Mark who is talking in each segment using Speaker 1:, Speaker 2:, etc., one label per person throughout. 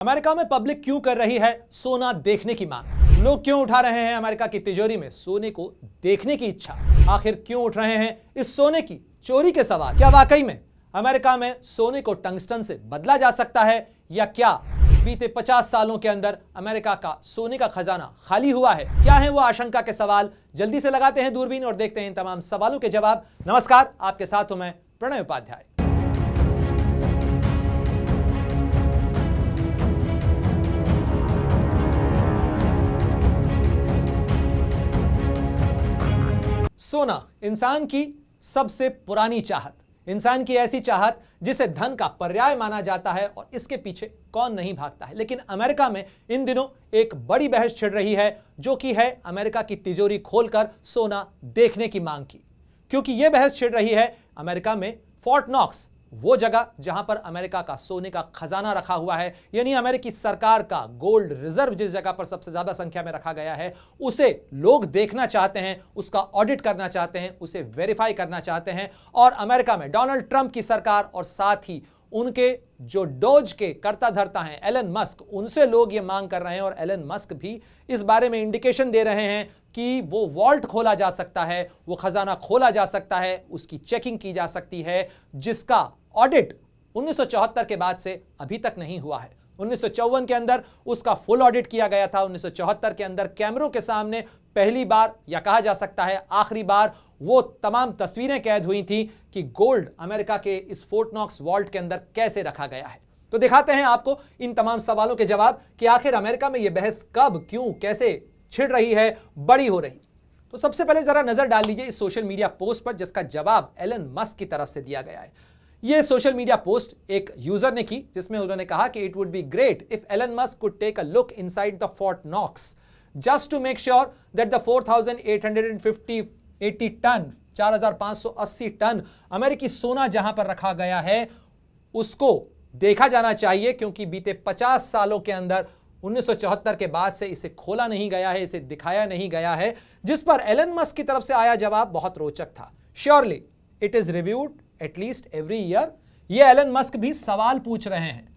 Speaker 1: America में public क्यों कर रही है सोना देखने की मांग? लोग क्यों उठा रहे हैं अमेरिका की तिजोरी में सोने को देखने की इच्छा? आखिर क्यों उठ रहे हैं इस सोने की चोरी के सवाल? क्या वाकई में अमेरिका में सोने को टंगस्टन से बदला जा सकता है, या क्या बीते 50 सालों के अंदर अमेरिका का सोने का खजाना खाली हुआ है? क्या है वो आशंका के सवाल? जल्दी से लगाते हैं दूरबीन और देखते हैं इन तमाम सवालों के जवाब। नमस्कार, आपके साथ हूं मैं प्रणय उपाध्याय। सोना इंसान की सबसे पुरानी चाहत, इंसान की ऐसी चाहत जिसे धन का पर्याय माना जाता है और इसके पीछे कौन नहीं भागता है। लेकिन अमेरिका में इन दिनों एक बड़ी बहस छिड़ रही है, जो कि है अमेरिका की तिजोरी खोलकर सोना देखने की मांग की। क्योंकि यह बहस छिड़ रही है अमेरिका में फोर्ट नॉक्स, वो जगह जहां पर अमेरिका का सोने का खजाना रखा हुआ है, यानी अमेरिकी सरकार का गोल्ड रिजर्व जिस जगह पर सबसे ज्यादा संख्या में रखा गया है, उसे लोग देखना चाहते हैं, उसका ऑडिट करना चाहते हैं, उसे वेरीफाई करना चाहते हैं। और अमेरिका में डोनाल्ड ट्रंप की सरकार और साथ ही उनके जो डोज के कर्ता धर्ता हैं एलन मस्क, उनसे लोग ये मांग कर रहे हैं और एलन मस्क भी इस बारे में इंडिकेशन दे रहे हैं कि वो वॉल्ट खोला जा सकता है, वो खजाना खोला जा सकता है, उसकी चेकिंग की जा सकती है, जिसका ऑडिट 1974 के बाद से अभी तक नहीं हुआ है। 1954 के अंदर उसका फुल ऑडिट किया गया था। 1974 के अंदर कैमरों के सामने पहली बार, या कहा जा सकता है आखिरी बार, वो तमाम तस्वीरें कैद हुई थी कि गोल्ड अमेरिका के इस फोर्ट नॉक्स वॉल्ट के अंदर कैसे रखा गया है। तो दिखाते हैं आपको इन तमाम सवालों के जवाब कि आखिर अमेरिका में यह बहस कब, क्यों, कैसे छिड़ रही है, बड़ी हो रही। तो सबसे पहले जरा नजर डाल लीजिए इस सोशल मीडिया पोस्ट पर, जिसका जवाब एलन मस्क की तरफ से दिया गया है। यह सोशल मीडिया पोस्ट एक यूजर ने की, जिसमें उन्होंने कहा कि it would be great if Elon Musk could take a look inside the Fort Knox just to make sure that the 4880 ton 4580 ton अमेरिकी सोना जहां पर रखा गया है उसको देखा जाना चाहिए, क्योंकि बीते 50 सालों के अंदर 1974 के बाद से इसे खोला नहीं गया है, इसे दिखाया नहीं गया है। जिस पर एलन मस्क की तरफ से आया जवाब बहुत रोचक था। Surely it is reviewed at least every year. ये एलन मस्क भी सवाल पूछ रहे हैं,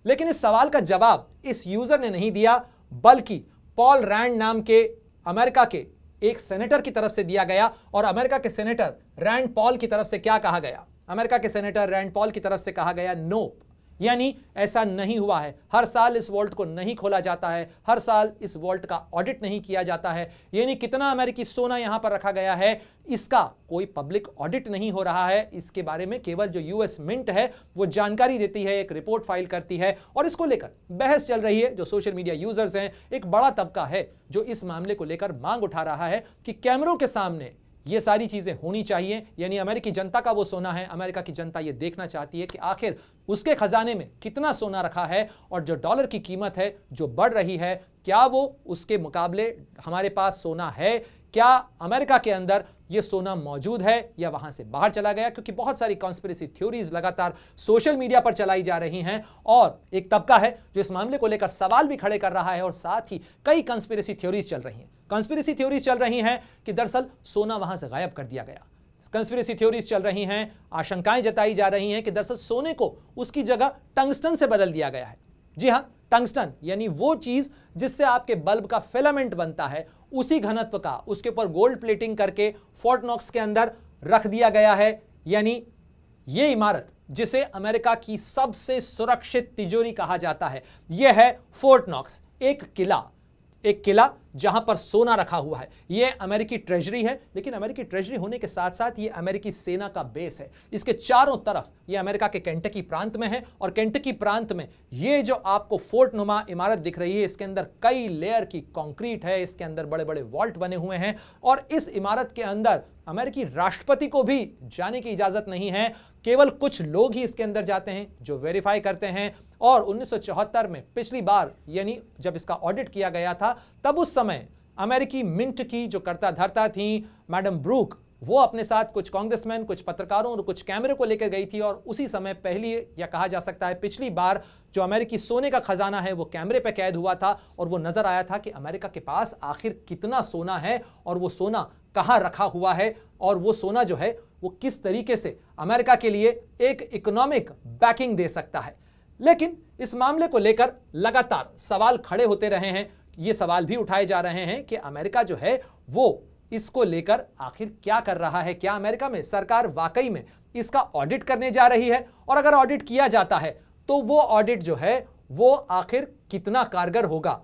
Speaker 1: लेकिन इस सवाल का जवाब इस यूजर ने नहीं दिया, बल्कि पॉल रैंड नाम के अमेरिका के एक सेनेटर की तरफ से दिया गया। और अमेरिका के सेनेटर रैंड पॉल की तरफ से क्या कहा गया? अमेरिका के सेनेटर रैंड पॉल की तरफ से कहा गया नोप, यानी ऐसा नहीं हुआ है। हर साल इस वॉल्ट को नहीं खोला जाता है, हर साल इस वॉल्ट का ऑडिट नहीं किया जाता है, यानी कितना अमेरिकी सोना यहां पर रखा गया है इसका कोई पब्लिक ऑडिट नहीं हो रहा है। इसके बारे में केवल जो यूएस मिंट है वो जानकारी देती है, एक रिपोर्ट फाइल करती है, और इसको लेकर बहस चल रही है। जो सोशल मीडिया यूजर्स हैं, एक बड़ा तबका है जो इस मामले को लेकर मांग उठा रहा है कि कैमरों के सामने ये सारी चीजें होनी चाहिए, यानी अमेरिकी जनता का वो सोना है, अमेरिका की जनता ये देखना चाहती है कि आखिर उसके खजाने में कितना सोना रखा है, और जो डॉलर की कीमत है जो बढ़ रही है, क्या वो उसके मुकाबले हमारे पास सोना है? क्या अमेरिका के अंदर ये सोना मौजूद है या वहां से बाहर चला गया? क्योंकि बहुत सारी कॉन्स्पिरेसी थ्योरीज लगातार सोशल मीडिया पर चलाई जा रही हैं, और एक तबका है जो इस मामले को लेकर सवाल भी खड़े कर रहा है, और साथ ही कई कॉन्स्पिरेसी थ्योरीज चल रही हैं। कॉन्स्पिरेसी थ्योरीज चल रही हैं कि दरअसल सोना वहां से गायब कर दिया गया। कंस्पिरेसी थ्योरीज चल रही हैं, आशंकाएं जताई जा रही हैं कि दरअसल सोने को उसकी जगह टंगस्टन से बदल दिया गया है। जी हां, टंगस्टन यानी वो चीज जिससे आपके बल्ब का फिलामेंट बनता है, उसी घनत्व का उसके ऊपर गोल्ड प्लेटिंग करके फोर्ट नॉक्स के अंदर रख दिया गया है। यानी ये इमारत जिसे अमेरिका की सबसे सुरक्षित तिजोरी कहा जाता है, यह है फोर्ट नॉक्स, एक किला जहां पर सोना रखा हुआ है। यह अमेरिकी ट्रेजरी है, लेकिन अमेरिकी ट्रेजरी होने के साथ साथ यह अमेरिकी सेना का बेस है। इसके चारों तरफ यह अमेरिका के केंटकी प्रांत में है, और केंटकी प्रांत में यह जो आपको फोर्ट नुमा इमारत दिख रही है, इसके अंदर कई लेयर की कंक्रीट है, इसके अंदर बड़े बड़े वॉल्ट बने हुए हैं, और इस इमारत के अंदर अमेरिकी राष्ट्रपति को भी जाने की इजाजत नहीं है। केवल कुछ लोग ही इसके अंदर जाते हैं जो वेरीफाई करते हैं। और 1974 में पिछली बार, यानी जब इसका ऑडिट किया गया था, तब उस समय अमेरिकी मिंट की जो कर्ता धर्ता थी मैडम ब्रूक, वो अपने साथ कुछ कांग्रेसमैन, कुछ पत्रकारों और कुछ कैमरे को लेकर गई थी, और उसी समय पहली, या कहा जा सकता है पिछली बार, जो अमेरिकी सोने का खजाना है वो कैमरे पे कैद हुआ था, और वो नजर आया था कि अमेरिका के पास आखिर कितना सोना है, और वो सोना कहां रखा हुआ है, और वो सोना जो है वो किस तरीके से अमेरिका के लिए एक इकोनॉमिक बैकिंग दे सकता है। लेकिन इस मामले को लेकर लगातार सवाल खड़े होते रहे हैं। ये सवाल भी उठाए जा रहे हैं कि अमेरिका जो है वो इसको लेकर आखिर क्या कर रहा है, क्या अमेरिका में सरकार वाकई में इसका ऑडिट करने जा रही है, और अगर ऑडिट किया जाता है तो वो ऑडिट जो है वो आखिर कितना कारगर होगा।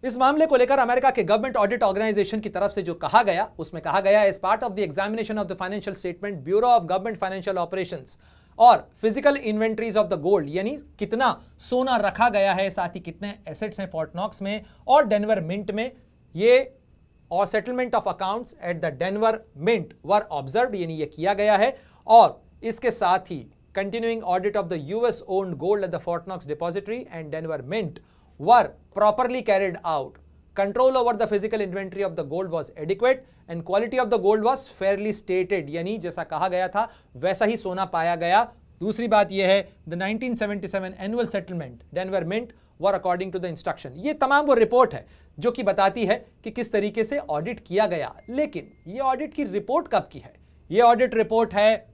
Speaker 1: इस मामले को लेकर अमेरिका के गवर्नमेंट ऑडिट ऑर्गेनाइजेशन की तरफ से जो कहा गया, उसमें कहा गया as part of the examination of the financial statement, bureau of government financial operations और physical inventories of the gold, यानी कितना सोना रखा गया है, साथ ही कितने एसेट्स हैं फोर्ट नॉक्स में और डेनवर मिंट में, ये और settlement of accounts at the Denver mint were observed, यानी ये किया गया है। और इसके साथ ही continuing audit of the US owned gold at the Fort Knox depository and Denver mint were properly carried out, control over the physical inventory of the gold was adequate and quality of the gold was fairly stated, यानी जैसा कहा गया था वैसा ही सोना पाया गया। दूसरी बात यह है the 1977 annual settlement Denver mint were according to the instruction. ये तमाम वो रिपोर्ट है जो कि बताती है कि किस तरीके से ऑडिट किया गया। लेकिन ये ऑडिट की रिपोर्ट कब की है? ये ऑडिट रिपोर्ट है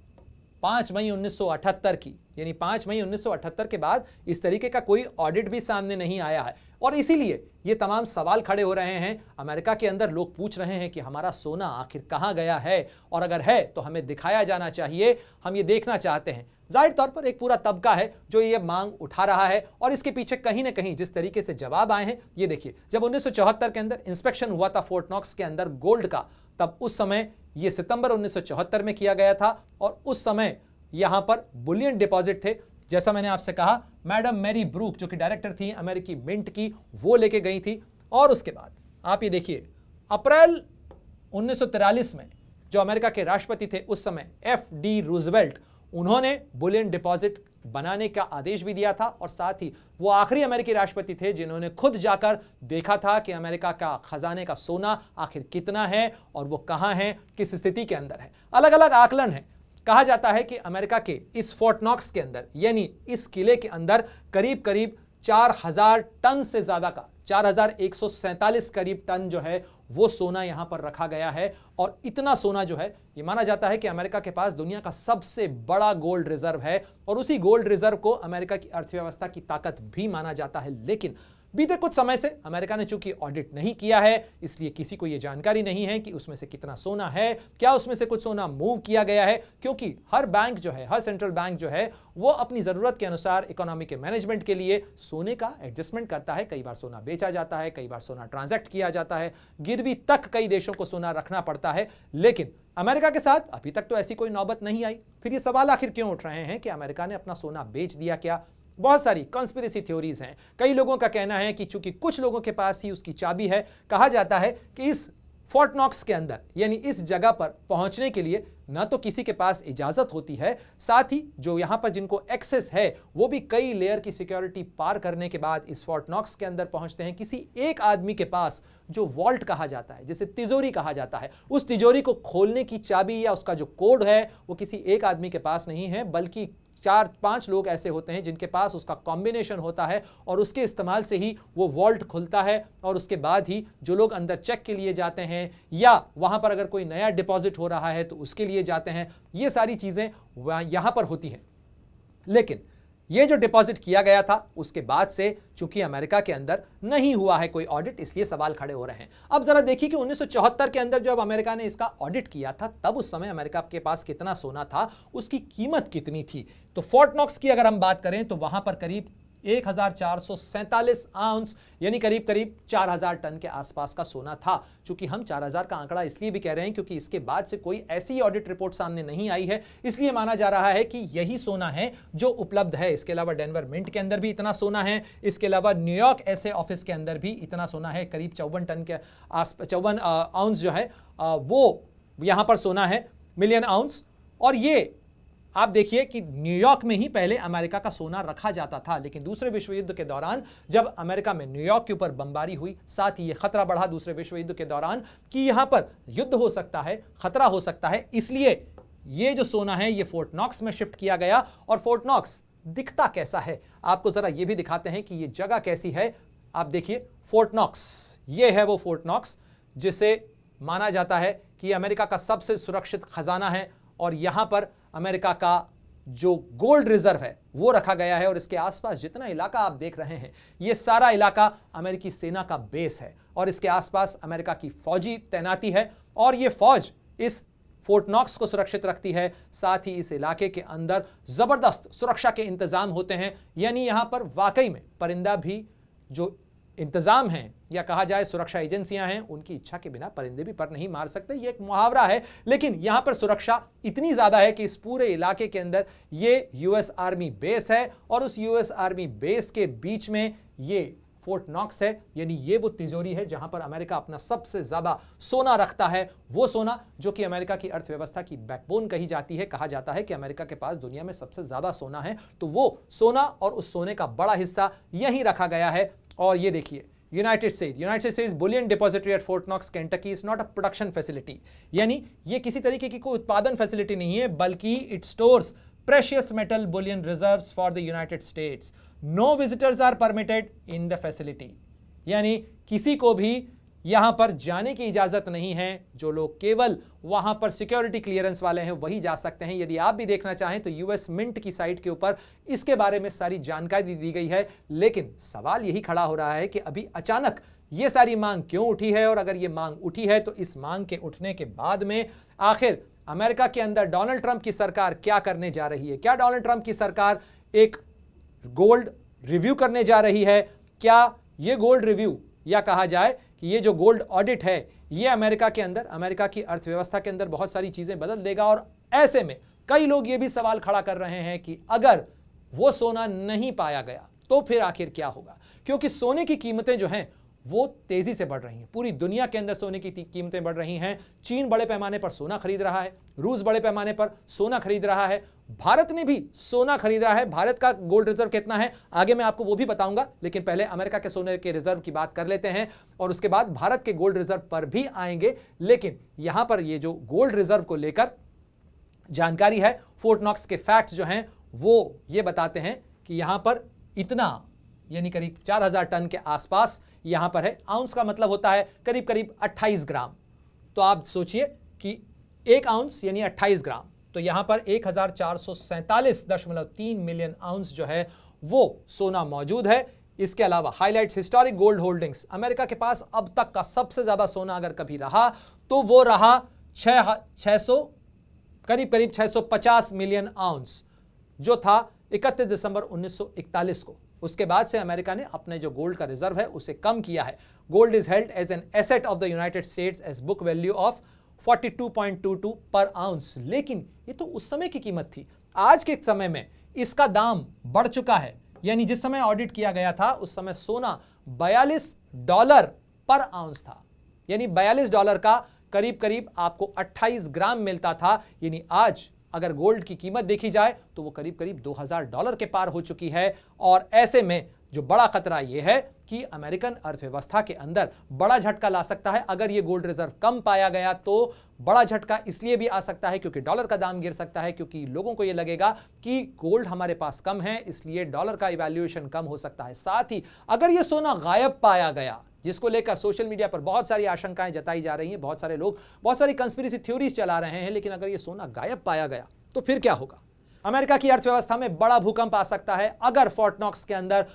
Speaker 1: 5 मई 1978 की, यानी 5 मई 1978 के बाद इस तरीके का कोई ऑडिट भी सामने नहीं आया है। और इसीलिए ये तमाम सवाल खड़े हो रहे हैं। अमेरिका के अंदर लोग पूछ रहे हैं कि हमारा सोना आखिर कहां गया है, और अगर है तो हमें दिखाया जाना चाहिए, हम ये देखना चाहते हैं। जाहिर तौर पर एक पूरा तबका है जो ये मांग उठा रहा है, और इसके पीछे कहीं ना कहीं जिस तरीके से जवाब आए हैं, ये देखिए, जब 1974 के अंदर इंस्पेक्शन हुआ था फोर्ट नॉक्स के अंदर गोल्ड का, तब उस समय ये सितंबर 1974 में किया गया था, और उस समय यहां पर बुलियन डिपॉजिट थे। जैसा मैंने आपसे कहा, मैडम मैरी ब्रूक जो कि डायरेक्टर थी अमेरिकी मिंट की, वो लेके गई थी। और उसके बाद आप ये देखिए, अप्रैल 1943 में जो अमेरिका के राष्ट्रपति थे उस समय FD रूजवेल्ट, उन्होंने बुलियन डिपॉजिट बनाने का आदेश भी दिया था, और साथ ही वो आखिरी अमेरिकी राष्ट्रपति थे जिन्होंने खुद जाकर देखा था कि अमेरिका का खजाने का सोना आखिर कितना है और वो कहां है, किस स्थिति के अंदर है। अलग अलग आकलन है। कहा जाता है कि अमेरिका के इस फोर्ट नॉक्स के अंदर, यानी इस किले के अंदर करीब करीब 4000 टन से ज्यादा का 4147 करीब टन जो है वो सोना यहां पर रखा गया है। और इतना सोना जो है ये माना जाता है कि अमेरिका के पास दुनिया का सबसे बड़ा गोल्ड रिजर्व है, और उसी गोल्ड रिजर्व को अमेरिका की अर्थव्यवस्था की ताकत भी माना जाता है। लेकिन बीते कुछ समय से अमेरिका ने चूंकि ऑडिट नहीं किया है, इसलिए किसी को यह जानकारी नहीं है कि उसमें से कितना सोना है, क्या उसमें से कुछ सोना मूव किया गया है, क्योंकि हर बैंक जो है, हर सेंट्रल बैंक जो है, वो अपनी जरूरत के अनुसार इकोनॉमी के मैनेजमेंट के लिए सोने का एडजस्टमेंट करता है। कई बार सोना बेचा जाता है, कई बार सोना ट्रांजैक्ट किया जाता है, गिरवी तक कई देशों को सोना रखना पड़ता है। लेकिन अमेरिका के साथ अभी तक तो ऐसी कोई नौबत नहीं आई। फिर ये सवाल आखिर क्यों उठ रहे हैं कि अमेरिका ने अपना सोना बेच दिया क्या? बहुत सारी कॉन्स्पिरेसी थ्योरीज हैं। कई लोगों का कहना है कि चूंकि कुछ लोगों के पास ही उसकी चाबी है, कहा जाता है कि इस फोर्ट नॉक्स के अंदर, यानी इस जगह पर पहुंचने के लिए ना तो किसी के पास इजाजत होती है, साथ ही जो यहां पर जिनको एक्सेस है वो भी कई लेयर की सिक्योरिटी पार करने के बाद इस फोर्ट नॉक्स के अंदर पहुंचते हैं। किसी एक आदमी के पास जो वॉल्ट कहा जाता है, जिसे तिजोरी कहा जाता है, उस तिजोरी को खोलने की चाबी या उसका जो कोड है वो किसी एक आदमी के पास नहीं है, बल्कि 4-5 लोग ऐसे होते हैं जिनके पास उसका कॉम्बिनेशन होता है, और उसके इस्तेमाल से ही वो वॉल्ट खुलता है। और उसके बाद ही जो लोग अंदर चेक के लिए जाते हैं, या वहां पर अगर कोई नया डिपॉजिट हो रहा है तो उसके लिए जाते हैं, ये सारी चीजें यहां पर होती हैं। लेकिन ये जो डिपॉजिट किया गया था उसके बाद से चूंकि अमेरिका के अंदर नहीं हुआ है कोई ऑडिट, इसलिए सवाल खड़े हो रहे हैं। अब जरा देखिए कि 1974 के अंदर जब अमेरिका ने इसका ऑडिट किया था, तब उस समय अमेरिका के पास कितना सोना था, उसकी कीमत कितनी थी। तो फोर्ट नॉक्स की अगर हम बात करें तो वहां पर करीब 1447 आउंस, यानी करीब करीब 4000 टन के आसपास का सोना था। चूंकि हम 4000 का आंकड़ा इसलिए भी कह रहे हैं क्योंकि इसके बाद से कोई ऐसी ऑडिट रिपोर्ट सामने नहीं आई है, इसलिए माना जा रहा है कि यही सोना है जो उपलब्ध है। इसके अलावा डेनवर मिंट के अंदर भी इतना सोना है, इसके अलावा न्यूयॉर्क एसए ऑफिस के अंदर भी इतना सोना है, करीब 54 टन के 54 आउंस जो है वो यहां पर सोना है, मिलियन आउंस। और ये आप देखिए कि न्यूयॉर्क में ही पहले अमेरिका का सोना रखा जाता था, लेकिन दूसरे विश्व युद्ध के दौरान जब अमेरिका में न्यूयॉर्क के ऊपर बमबारी हुई, साथ ही ये खतरा बढ़ा दूसरे विश्व युद्ध के दौरान कि यहां पर युद्ध हो सकता है, खतरा हो सकता है, इसलिए ये जो सोना है ये फोर्ट नॉक्स में शिफ्ट किया गया। और फोर्ट नॉक्स दिखता कैसा है, आपको जरा ये भी दिखाते हैं कि ये जगह कैसी है। आप देखिए फोर्ट नॉक्स, ये है वो फोर्ट नॉक्स जिसे माना जाता है कि अमेरिका का सबसे सुरक्षित खजाना है, और यहां पर अमेरिका का जो गोल्ड रिजर्व है वो रखा गया है और इसके आसपास जितना इलाका आप देख रहे हैं ये सारा इलाका अमेरिकी सेना का बेस है और इसके आसपास अमेरिका की फौजी तैनाती है और ये फौज इस फोर्ट नॉक्स को सुरक्षित रखती है। साथ ही इस इलाके के अंदर जबरदस्त सुरक्षा के इंतजाम होते हैं, यानी यहां पर वाकई में परिंदा भी जो इंतजाम हैं या कहा जाए सुरक्षा एजेंसियां हैं उनकी इच्छा के बिना परिंदे भी पर नहीं मार सकते, ये एक मुहावरा है। लेकिन यहां पर सुरक्षा इतनी ज्यादा है कि इस पूरे इलाके के अंदर ये यूएस आर्मी बेस है और उस यूएस आर्मी बेस के बीच में ये फोर्ट नॉक्स है, यानी ये वो तिजोरी है जहां पर अमेरिका अपना सबसे ज्यादा सोना रखता है। वो सोना जो कि अमेरिका की अर्थव्यवस्था की बैकबोन कही जाती है। कहा जाता है कि अमेरिका के पास दुनिया में सबसे ज्यादा सोना है, तो वो सोना और उस सोने का बड़ा हिस्सा यहीं रखा गया है। और ये देखिए United States bullion depository at Fort Knox Kentucky is not a production facility, यानी ये किसी तरीके की कोई उत्पादन फैसिलिटी नहीं है बल्कि it stores precious metal bullion reserves for the United States. No visitors are permitted in the facility. यानी किसी को भी यहां पर जाने की इजाजत नहीं है। जो लोग केवल वहां पर सिक्योरिटी क्लियरेंस वाले हैं वही जा सकते हैं। यदि आप भी देखना चाहें तो यूएस मिंट की साइट के ऊपर इसके बारे में सारी जानकारी दी गई है। लेकिन सवाल यही खड़ा हो रहा है कि अभी अचानक ये सारी मांग क्यों उठी है, और अगर ये मांग उठी है तो इस मांग के उठने के बाद में आखिर अमेरिका के अंदर डोनाल्ड ट्रंप की सरकार क्या करने जा रही है। क्या डोनाल्ड ट्रंप की सरकार एक गोल्ड रिव्यू करने जा रही है? क्या ये गोल्ड रिव्यू या कहा जाए कि ये जो गोल्ड ऑडिट है ये अमेरिका के अंदर अमेरिका की अर्थव्यवस्था के अंदर बहुत सारी चीजें बदल देगा? और ऐसे में कई लोग ये भी सवाल खड़ा कर रहे हैं कि अगर वो सोना नहीं पाया गया तो फिर आखिर क्या होगा, क्योंकि सोने की कीमतें जो हैं वो तेजी से बढ़ रही हैं। पूरी दुनिया के अंदर सोने की कीमतें बढ़ रही हैं। चीन बड़े पैमाने पर सोना खरीद रहा है, रूस बड़े पैमाने पर सोना खरीद रहा है, भारत ने भी सोना खरीदा है। भारत का गोल्ड रिजर्व कितना है आगे मैं आपको वो भी बताऊंगा, लेकिन पहले अमेरिका के सोने के रिजर्व की बात कर लेते हैं और उसके बाद भारत के गोल्ड रिजर्व पर भी आएंगे। लेकिन यहां पर ये जो गोल्ड रिजर्व को लेकर जानकारी है, फोर्ट नॉक्स के फैक्ट्स जो हैं वो ये बताते हैं कि यहां पर इतना यानी करीब 4000 टन के आसपास यहां पर है। आउंस का मतलब होता है करीब करीब 28 ग्राम। तो आप सोचिए कि 1 आउंस यानी 28 ग्राम, तो यहां पर 1447.3 मिलियन आउंस जो है वो सोना मौजूद है। इसके अलावा highlights historic gold holdings, America के पास अब तक का सबसे ज्यादा सोना अगर कभी रहा तो वो रहा 600 करीब करीब 650 मिलियन आउंस, जो था 31 दिसंबर 1941 को। उसके बाद से अमेरिका ने अपने जो गोल्ड का रिजर्व है उसे कम किया है। Gold is held as an asset of the United States as book value of 42.22 per ounce. लेकिन ये तो उस समय की कीमत थी। आज के समय में इसका दाम बढ़ चुका है, यानी जिस समय ऑडिट किया गया था उस समय सोना $42 पर आउंस था, यानी $42 का करीब करीब आपको 28 ग्राम मिलता था। यानी आज अगर गोल्ड की कीमत देखी जाए तो वो करीब करीब $2000 के पार हो चुकी है। और ऐसे में जो बड़ा खतरा यह है कि अमेरिकन अर्थव्यवस्था के अंदर बड़ा झटका ला सकता है। अगर ये गोल्ड रिजर्व कम पाया गया तो बड़ा झटका इसलिए भी आ सकता है क्योंकि डॉलर का दाम गिर सकता है, क्योंकि लोगों को यह लगेगा कि गोल्ड हमारे पास कम है इसलिए डॉलर का इवैल्यूएशन कम हो सकता है। साथ ही अगर ये सोना गायब पाया गया, जिसको लेकर सोशल मीडिया पर बहुत सारी आशंकाएं जताई जा रही हैं, बहुत सारे लोग बहुत सारी कंस्पिरेसी थ्योरीज चला रहे हैं, लेकिन अगर ये सोना गायब पाया गया तो फिर क्या होगा? अमेरिका की अर्थव्यवस्था में बड़ा भूकंप आ सकता है अगर फोर्ट नॉक्स के अंदर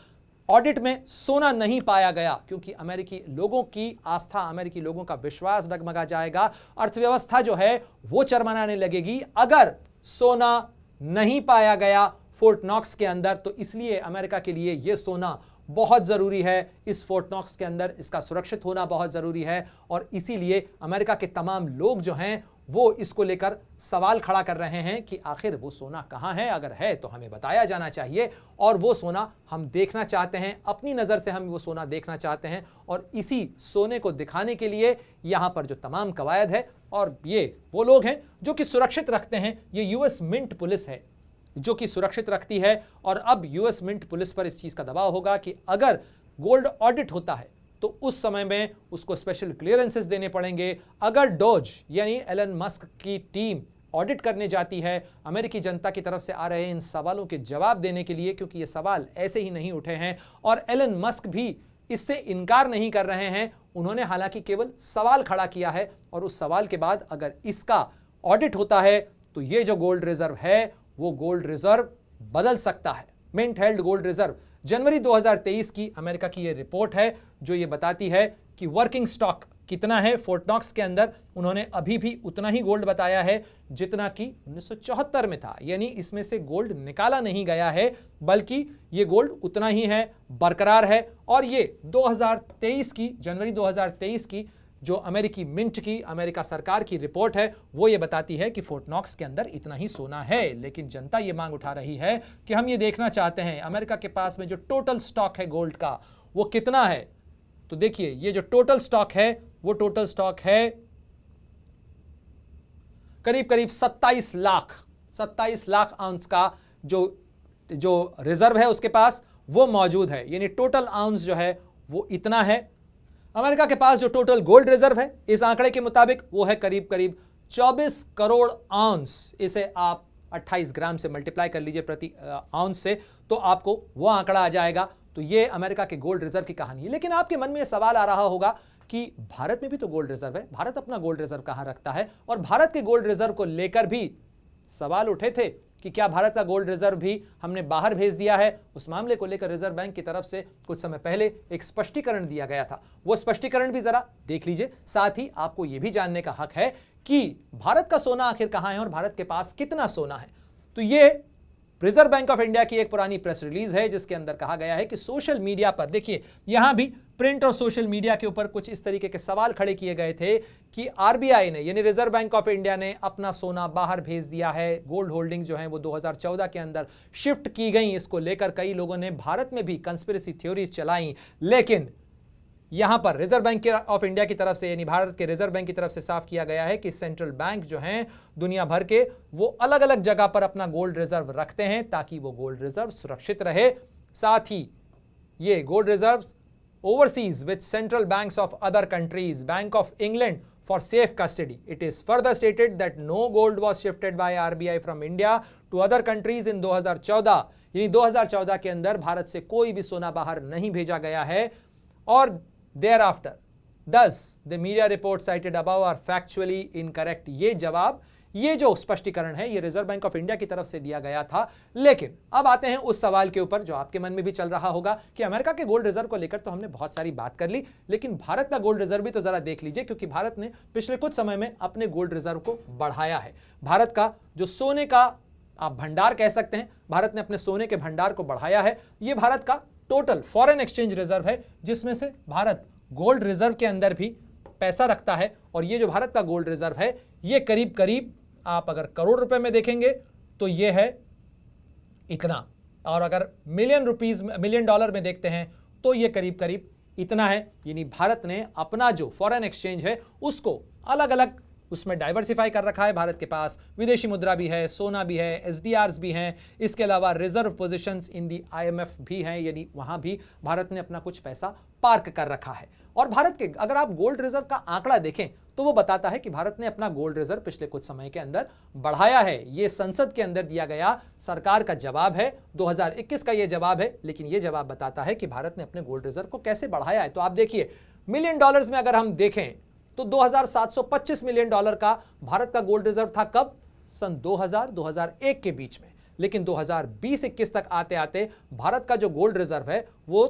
Speaker 1: ऑडिट में सोना नहीं पाया गया, क्योंकि अमेरिकी लोगों की आस्था, अमेरिकी लोगों का विश्वास डगमगा जाएगा। अर्थव्यवस्था जो है वो चरमराने लगेगी अगर सोना नहीं पाया गया फोर्ट नॉक्स के अंदर। तो इसलिए अमेरिका के लिए यह सोना बहुत ज़रूरी है। इस फोर्ट नॉक्स के अंदर इसका सुरक्षित होना बहुत ज़रूरी है और इसीलिए अमेरिका के तमाम लोग जो हैं वो इसको लेकर सवाल खड़ा कर रहे हैं कि आखिर वो सोना कहाँ है, अगर है तो हमें बताया जाना चाहिए और वो सोना हम देखना चाहते हैं, अपनी नज़र से हम वो सोना देखना चाहते हैं। और इसी सोने को दिखाने के लिए यहाँ पर जो तमाम कवायद है, और ये वो लोग हैं जो कि सुरक्षित रखते हैं, ये यूएस मिंट पुलिस है जो कि सुरक्षित रखती है। और अब यूएस मिंट पुलिस पर इस चीज़ का दबाव होगा कि अगर गोल्ड ऑडिट होता है तो उस समय में उसको स्पेशल क्लियरेंसेस देने पड़ेंगे। अगर डोज यानी एलन मस्क की टीम ऑडिट करने जाती है अमेरिकी जनता की तरफ से आ रहे इन सवालों के जवाब देने के लिए, क्योंकि ये सवाल ऐसे ही नहीं उठे हैं और एलन मस्क भी इससे इनकार नहीं कर रहे हैं। उन्होंने हालांकि केवल सवाल खड़ा किया है और उस सवाल के बाद अगर इसका ऑडिट होता है तो ये जो गोल्ड रिजर्व है वो गोल्ड रिजर्व बदल सकता है। मिंट हेल्ड गोल्ड रिजर्व जनवरी 2023 की अमेरिका की ये रिपोर्ट है जो ये बताती है कि वर्किंग स्टॉक कितना है फोर्ट नॉक्स के अंदर। उन्होंने अभी भी उतना ही गोल्ड बताया है जितना कि 1974 में था, यानी इसमें से गोल्ड निकाला नहीं गया है, बल्कि ये गोल्ड उतना ही है, बरकरार है। और ये 2023 की जनवरी 2023 की जो अमेरिकी मिंट की अमेरिका सरकार की रिपोर्ट है वो ये बताती है कि फोर्ट नॉक्स के अंदर इतना ही सोना है। लेकिन जनता ये मांग उठा रही है कि हम ये देखना चाहते हैं अमेरिका के पास में जो टोटल स्टॉक है गोल्ड का वो कितना है। तो देखिए ये जो टोटल स्टॉक है वो टोटल स्टॉक है करीब करीब 27 लाख आउंस का जो रिजर्व है उसके पास वो मौजूद है, यानी टोटल आउंस जो है वो इतना है। अमेरिका के पास जो टोटल गोल्ड रिजर्व है इस आंकड़े के मुताबिक वो है करीब करीब 24 करोड़ आउंस। इसे आप 28 ग्राम से मल्टीप्लाई कर लीजिए प्रति आउंस से, तो आपको वो आंकड़ा आ जाएगा। तो ये अमेरिका के गोल्ड रिजर्व की कहानी है। लेकिन आपके मन में यह सवाल आ रहा होगा कि भारत में भी तो गोल्ड रिजर्व है, भारत अपना गोल्ड रिजर्व कहां रखता है। और भारत के गोल्ड रिजर्व को लेकर भी सवाल उठे थे कि क्या भारत का गोल्ड रिजर्व भी हमने बाहर भेज दिया है। उस मामले को लेकर रिजर्व बैंक की तरफ से कुछ समय पहले एक स्पष्टीकरण दिया गया था, वो स्पष्टीकरण भी जरा देख लीजिए। साथ ही आपको यह भी जानने का हक है कि भारत का सोना आखिर कहां है और भारत के पास कितना सोना है। तो ये रिजर्व बैंक ऑफ इंडिया की एक पुरानी प्रेस रिलीज है जिसके अंदर कहा गया है कि सोशल मीडिया पर, देखिए यहां भी प्रिंट और सोशल मीडिया के ऊपर कुछ इस तरीके के सवाल खड़े किए गए थे कि आरबीआई ने यानी रिजर्व बैंक ऑफ इंडिया ने अपना सोना बाहर भेज दिया है, गोल्ड होल्डिंग जो है वो 2014 के अंदर शिफ्ट की गई। इसको लेकर कई लोगों ने भारत में भी कंस्पिरेसी थ्योरीज चलाई, लेकिन यहां पर रिजर्व बैंक ऑफ इंडिया की तरफ से यानी भारत के रिजर्व बैंक की तरफ से साफ किया गया है कि सेंट्रल बैंक जो हैं दुनिया भर के वो अलग अलग जगह पर अपना गोल्ड रिजर्व रखते हैं ताकि वो गोल्ड रिजर्व सुरक्षित रहे। साथ ही ये gold reserves overseas with central banks of other countries, Bank of England for safe custody. It is further stated that no gold was shifted by RBI from India to other countries in 2014. यानी 2014 के अंदर भारत से कोई भी सोना बाहर नहीं भेजा गया है। और thereafter, thus the media reports cited above are factually incorrect. ये जो स्पष्टीकरण है ये रिजर्व बैंक ऑफ इंडिया की तरफ से दिया गया था। लेकिन अब आते हैं उस सवाल के ऊपर जो आपके मन में भी चल रहा होगा कि अमेरिका के गोल्ड रिजर्व को लेकर तो हमने बहुत सारी बात कर ली, लेकिन भारत का गोल्ड रिजर्व भी तो जरा देख लीजिए, क्योंकि भारत ने पिछले कुछ समय में अपने गोल्ड रिजर्व को बढ़ाया है। भारत का जो सोने का आप भंडार कह सकते हैं, भारत ने अपने सोने के भंडार को बढ़ाया है। ये भारत का टोटल फॉरेन एक्सचेंज रिजर्व है जिसमें से भारत गोल्ड रिजर्व के अंदर भी पैसा रखता है। और ये जो भारत का गोल्ड रिजर्व है ये करीब करीब आप अगर करोड़ रुपए में देखेंगे तो ये है इतना, और अगर मिलियन डॉलर में देखते हैं तो ये करीब करीब इतना है। यानी भारत ने अपना जो फॉरेन एक्सचेंज है उसको अलग अलग उसमें डाइवर्सिफाई कर रखा है। भारत के पास विदेशी मुद्रा भी है, सोना भी है, एसडीआरस भी हैं, इसके अलावा रिजर्व पोजीशंस इन दी आईएमएफ भी हैं, यानी वहां भी भारत ने अपना कुछ पैसा पार्क कर रखा है। और भारत के अगर आप गोल्ड रिजर्व का आंकड़ा देखें तो वो बताता है कि भारत ने अपना गोल्ड रिजर्व पिछले कुछ समय के अंदर बढ़ाया है। ये संसद के अंदर दिया गया सरकार का जवाब है, 2021 का ये जवाब है, लेकिन ये जवाब बताता है कि भारत ने अपने गोल्ड रिजर्व को कैसे बढ़ाया है। तो आप देखिए मिलियन डॉलर्स में अगर हम देखें तो 2725 मिलियन डॉलर का भारत का गोल्ड रिजर्व था। कब? सन 2000-2001 के बीच में। लेकिन 2020-21 तक आते आते भारत का जो गोल्ड रिजर्व है वो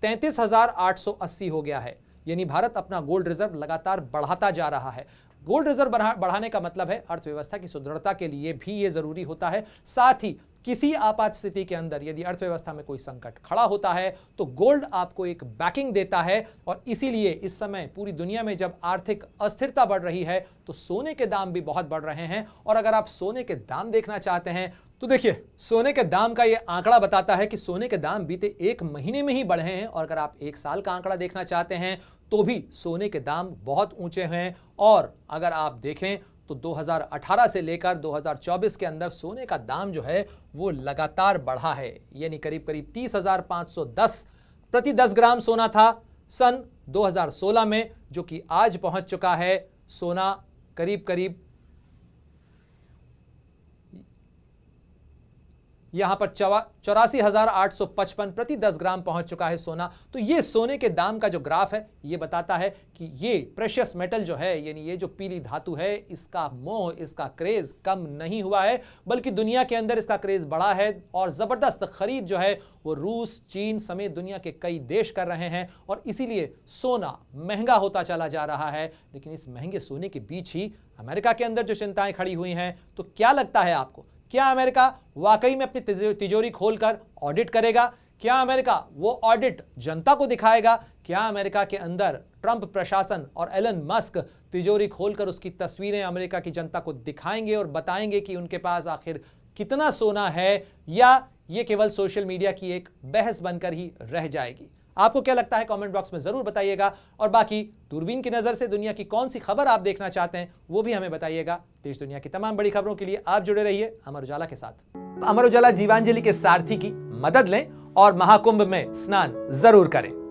Speaker 1: 33,880 हो गया है। यानी भारत अपना गोल्ड रिजर्व लगातार बढ़ाता जा रहा है। गोल्ड रिजर्व बढ़ाने का मतलब है अर्थव्यवस्था की सुदृढ़ता के लिए भी ये जरूरी होता है। साथ ही किसी आपात स्थिति के अंदर यदि अर्थव्यवस्था में कोई संकट खड़ा होता है तो गोल्ड आपको एक बैकिंग देता है। और इसीलिए इस समय पूरी दुनिया में जब आर्थिक अस्थिरता बढ़ रही है तो सोने के दाम भी बहुत बढ़ रहे हैं। और अगर आप सोने के दाम देखना चाहते हैं तो देखिए सोने के दाम का ये आंकड़ा बताता है कि सोने के दाम बीते एक महीने में ही बढ़े हैं। और अगर आप एक साल का आंकड़ा देखना चाहते हैं तो भी सोने के दाम बहुत ऊंचे हैं। और अगर आप देखें तो 2018 से लेकर 2024 के अंदर सोने का दाम जो है वो लगातार बढ़ा है। यानी करीब करीब 30,510 प्रति 10 ग्राम सोना था सन 2016 में, जो कि आज पहुंच चुका है सोना करीब करीब यहां पर 84,855 प्रति 10 ग्राम पहुंच चुका है सोना। तो ये सोने के दाम का जो ग्राफ है ये बताता है कि ये प्रेशियस मेटल जो है, यानी ये जो पीली धातु है, इसका मोह, इसका क्रेज कम नहीं हुआ है, बल्कि दुनिया के अंदर इसका क्रेज बढ़ा है और जबरदस्त खरीद जो है वो रूस, चीन समेत दुनिया के कई देश कर रहे हैं और इसीलिए सोना महंगा होता चला जा रहा है। लेकिन इस महंगे सोने के बीच ही अमेरिका के अंदर जो चिंताएं खड़ी हुई हैं, तो क्या लगता है आपको, क्या अमेरिका वाकई में अपनी तिजोरी खोलकर ऑडिट करेगा? क्या अमेरिका वो ऑडिट जनता को दिखाएगा? क्या अमेरिका के अंदर ट्रंप प्रशासन और एलन मस्क तिजोरी खोलकर उसकी तस्वीरें अमेरिका की जनता को दिखाएंगे और बताएंगे कि उनके पास आखिर कितना सोना है, या ये केवल सोशल मीडिया की एक बहस बनकर ही रह जाएगी? आपको क्या लगता है कमेंट बॉक्स में जरूर बताइएगा। और बाकी दूरबीन की नजर से दुनिया की कौन सी खबर आप देखना चाहते हैं वो भी हमें बताइएगा। देश दुनिया की तमाम बड़ी खबरों के लिए आप जुड़े रहिए अमर उजाला के साथ। अमर उजाला जीवांजलि के सारथी की मदद लें और महाकुंभ में स्नान जरूर करें।